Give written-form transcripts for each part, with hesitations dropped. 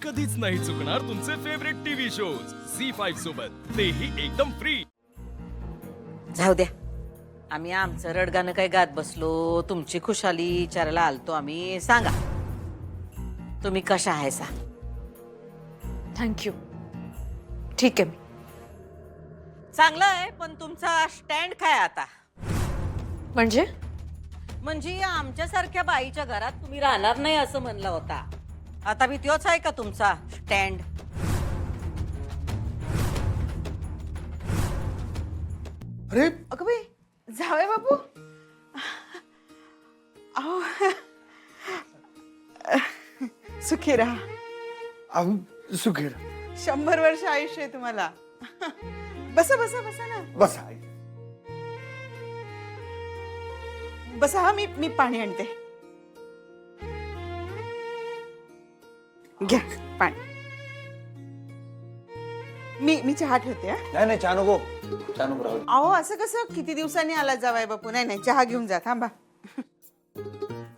कधीच नाही चुकणार तुमचे फेवरेट टीव्ही शोज झी5 सोबत, तेही एकदम फ्री. जाऊ द्या, आम्ही आमचं रडगाणं काय गात बसलो. तुमची खुशाली विचारायला आलतो आम्ही. सांगा तुम्ही कशा आहे सा? थँक्यू. ठीक आहे. मी चांगलं आहे, पण तुमचा स्टँड काय आता? म्हणजे आमच्यासारख्या बाईच्या घरात तुम्ही राहणार नाही असं म्हणला होता. आता मी त्योच आहे का तुमचा स्टँड? अरे अगं बाई, जावई बापू. अहो, सुखी राहा. अहो सुखीर 100 वर्ष आयुष्य आहे तुम्हाला. बसा बसा बसा ना. बसा आई. बसा. हा, मी पाणी आणते. घ्या पाणी. मी चहा ठेवते. हा. नाही नाही चहा नको, चहा नको राहू दे. अहो, असं कसं किती दिवसांनी आला जावाय बापू? नाही नाही, चहा घेऊन जा. थांबा.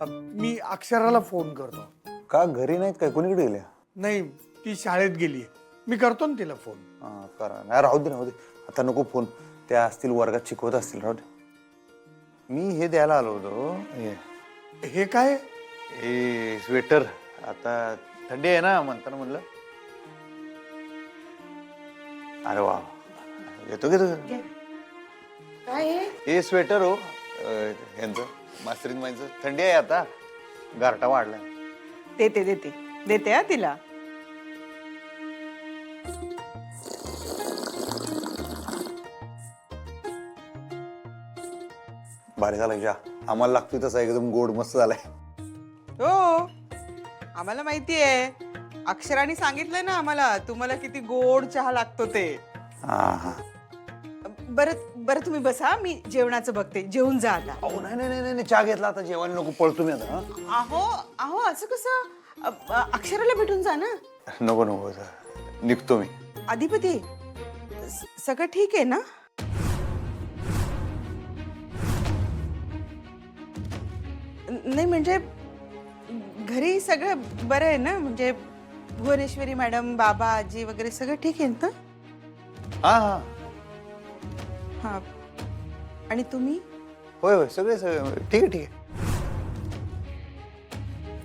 मी अक्षराला फोन करतो. का घरी नाहीत काय? कोणीकडे गेल्या? नाही, ती शाळेत गेली. मी करतो ना तिला फोन. हा करा. नाही राहू दे राहू दे, आता नको फोन. त्या असतील वर्गात शिकवत असतील, राहू दे. मी हे द्यायला आलो होतो. हे काय? हे स्वेटर. आता थंडी आहे ना, म्हणताना म्हणलं. अरे वा, घेतो घेतो. घ्या. काय आहे? हे स्वेटर हो यांचं, मास्तरीन बाईंचं. थंडी आहे आता, गारठा वाढला. देते देते देते. हा तिला. भारी झाला चहा. आम्हाला लागतोय तसा एकदम गोड मस्त झालाय. हो, आम्हाला माहिती आहे. अक्षराने सांगितलंय ना आम्हाला तुम्हाला किती गोड चहा लागतो ते. हा हा. बरं बरं, तुम्ही बसा. मी जेवणाचं बघते. जेवून जा आता. अहो नाही नाही नाही नाही, चहा घेतला आता, जेवण नको. पळतो मी आता. हा? अहो अहो, असं कसं? अक्षराला भेटून जा ना. नको नको, निघतो मी. अधिपती, सगळं ठीक आहे ना? नाही म्हणजे घरी सगळं बरं आहे ना? म्हणजे भुवनेश्वरी मॅडम, बाबा, आजी वगैरे सगळं ठीक आहे ना? हा हा. हा. आणि तुम्ही? होय होय, सगळे सगळे ठीक आहे ठीक आहे.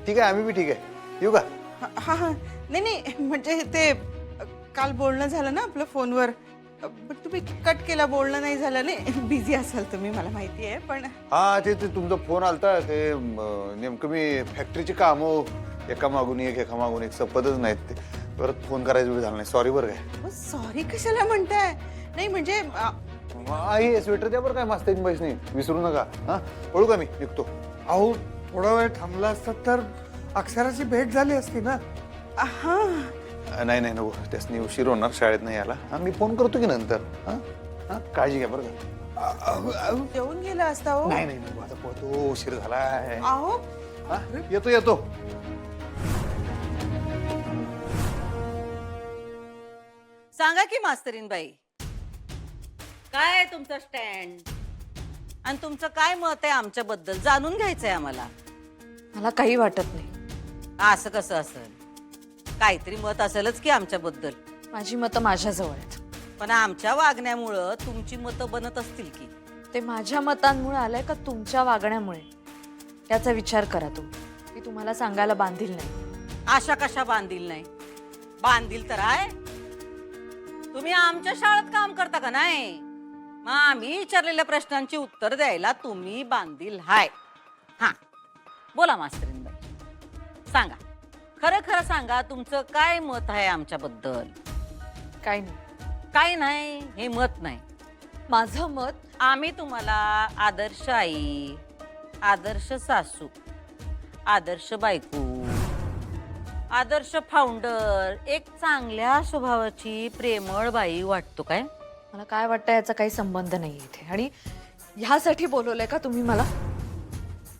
ठीक आहे, आम्ही बी ठीक आहे. येऊ का? हा हा. नाही नाही, म्हणजे ते काल बोलणं झालं ना आपलं फोनवर. पण तुम्ही कट केला, बोलणं नाही झालं. नाही, बिझी असाल तुम्ही, मला माहिती आहे. पण हा ते तुमचा फोन आलता. ते नेमकं मी फॅक्टरीची कामं एका मागून एक संपतच नाहीत. ते परत फोन करायचा वेळ झाला नाही. सॉरी बरं काय. सॉरी कशाला म्हणताय? नाही म्हणजे आई स्वेटर द्या बरं काय, मस्त पैसे नाही विसरू नका. हा, पळू का? मी निघतो. अहो थोडा वेळ थांबला असतात तर अक्षराची भेट झाली असती ना. हा. नाही नाही नको, त्यासनी उशीर होणार शाळेत नाही यायला. हा, मी फोन करतो की नंतर. हा हा, काळजी घ्या बरं का. जेवून गेला असता. हो नाही नाही नको, आता पोहतो, उशीर झालाय. अहो, हा, येतो येतो. सांगा की मास्तरीन बाई, काय आहे तुमचा स्टँड? आणि तुमचं काय मत आहे आमच्याबद्दल? जाणून घ्यायचंय आम्हाला. मला काही वाटत नाही. असं कसं असेल? काहीतरी मत असेलच की आमच्याबद्दल. माझी मतं माझ्याजवळ आहेत. पण आमच्या वागण्यामुळं तुमची मतं बनत असतील की? ते माझ्या मतांमुळे आलंय का तुमच्या वागण्यामुळे? याचा विचार करा तुम्ही. मी तुम्हाला सांगायला बांधील नाही. आशा कशा बांधील नाही? बांधील तर आहे. तुम्ही आमच्या शाळेत काम करता का नाही? मग आम्ही विचारलेल्या प्रश्नांची उत्तर द्यायला तुम्ही बांधील हाय. हा, बोला मास्तरीन बाई, सांगा. खरं खरं सांगा, तुमचं काय मत आहे आमच्याबद्दल? काही नाही. काय नाही हे मत नाही. माझं मत, आम्ही तुम्हाला आदर्श आई, आदर्श सासू, आदर्श बायको, आदर्श फाउंडर, एक चांगल्या स्वभावाची प्रेमळ बाई वाटतो काय? मला काय वाटतं याचा काही संबंध नाही इथे. आणि ह्यासाठी बोलवलंय का तुम्ही मला?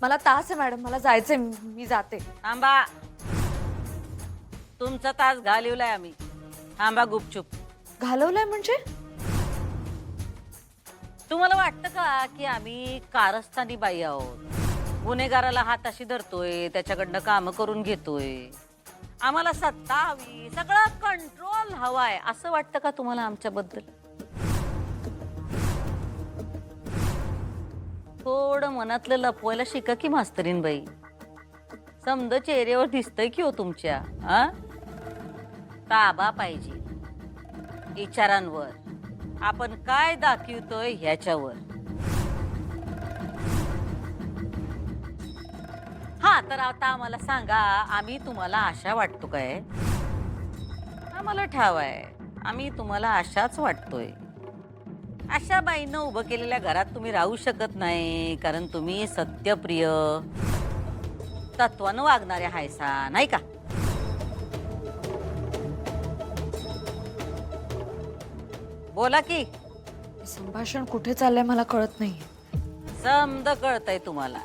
मला तास आहे मॅडम, मला जायचंय. मी जाते. थांबा, तुमचा तास घालवलाय आम्ही. थांबा गुपचूप. घालवलंय म्हणजे? तुम्हाला वाटतं का की आम्ही कारस्थानी बाई आहोत? गुन्हेगाराला हाताशी धरतोय, त्याच्याकडनं कामं करून घेतोय? आम्हाला सत्ता हवी, सगळं कंट्रोल हवाय, असं वाटतं का तुम्हाला आमच्याबद्दल? थोडं मनातलं लपवायला शिका की मास्तरीन बाई. समद चेहऱ्यावर दिसतंय की हो तुमच्या. ताबा पाहिजे विचारांवर, आपण काय दाखवतोय ह्याच्यावर. हा, तर आता आम्हाला सांगा, आम्ही तुम्हाला आशा वाटतो काय? आम्हाला ठाव आहे, आम्ही तुम्हाला आशाच वाटतोय. अशा बाईनं उभं केलेल्या घरात तुम्ही राहू शकत नाही, कारण तुम्ही सत्यप्रिय, तत्वानं वागणाऱ्या हायसा, नाही का? बोला की. संभाषण कुठे चाललंय मला कळत नाही. समद कळतंय तुम्हाला,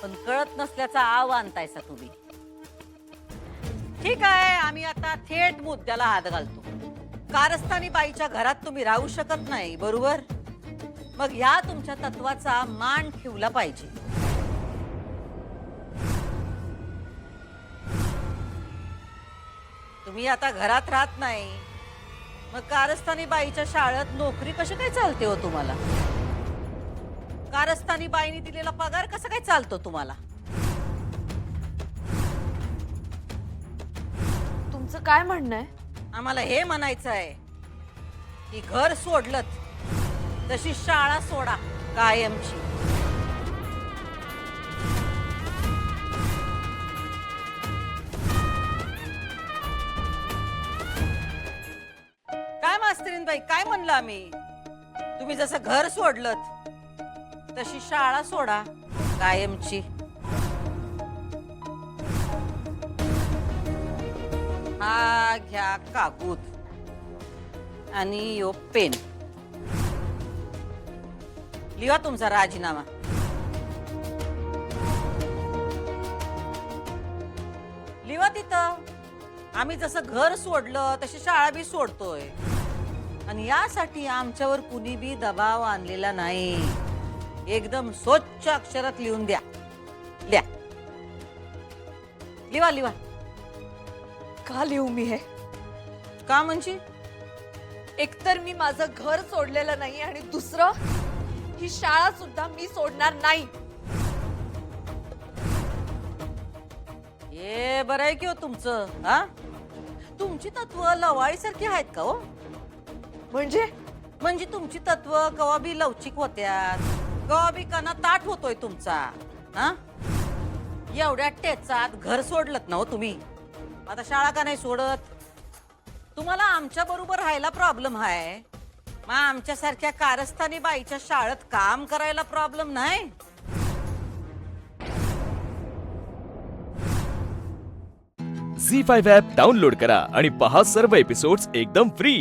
पण कळत नसल्याचा आव आणतायसा तुम्ही. ठीक आहे, आम्ही आता थेट मुद्द्याला हात घालतो. कारस्थानी बाईच्या घरात तुम्ही राहू शकत नाही, बरोबर? मग या तुमच्या तत्वाचा मान ठेवला पाहिजे. तुम्ही आता घरात राहत नाही, मग कारस्थानी बाईच्या शाळेत नोकरी कशी काय चालते हो तुम्हाला? कारस्थानी बाईने दिलेला पगार कसा काय चालतो तुम्हाला? तुमचं काय म्हणणं आहे? आम्हाला हे म्हणायचं आहे की घर सोडलं तशी शाळा सोडा कायमची. काय मास्तरीन बाई, काय म्हणलं आम्ही? तुम्ही जसं घर सोडलं तशी शाळा सोडा कायमची. हा घ्या कागद आणि यो पेन, लिहा तुमचा राजीनामा. लिहा तिथं, आम्ही जसं घर सोडलं तशी शाळा बी सोडतोय, आणि यासाठी आमच्यावर कुणी बी दबाव आणलेला नाही. एकदम स्वच्छ अक्षरात लिहून द्या. लिहा, लिहा लिहा. का लिहू मी हे? का म्हणजे? एकतर मी माझं घर सोडलेलं नाही, आणि दुसरं, ही शाळा सुद्धा मी सोडणार नाही. हे बरं आहे की हो तुमचं. हा, तुमची तत्व लवाळीसारखी आहेत का हो? म्हणजे तुमची तत्व कवा बी लवचिक होत्यात, कवा बी कना ताट होतोय तुमचा. हा, एवढ्या टेचात घर सोडलत ना हो तुम्ही, आता शाळा का नाही सोडत? तुम्हाला आमच्या बरोबर राहायला प्रॉब्लेम आहे, मग आमच्यासारख्या कारस्थानी बाईच्या शाळेत काम करायला प्रॉब्लेम नाही? झी 5 ॲप डाउनलोड करा आणि पहा सर्व एपिसोड्स एकदम फ्री.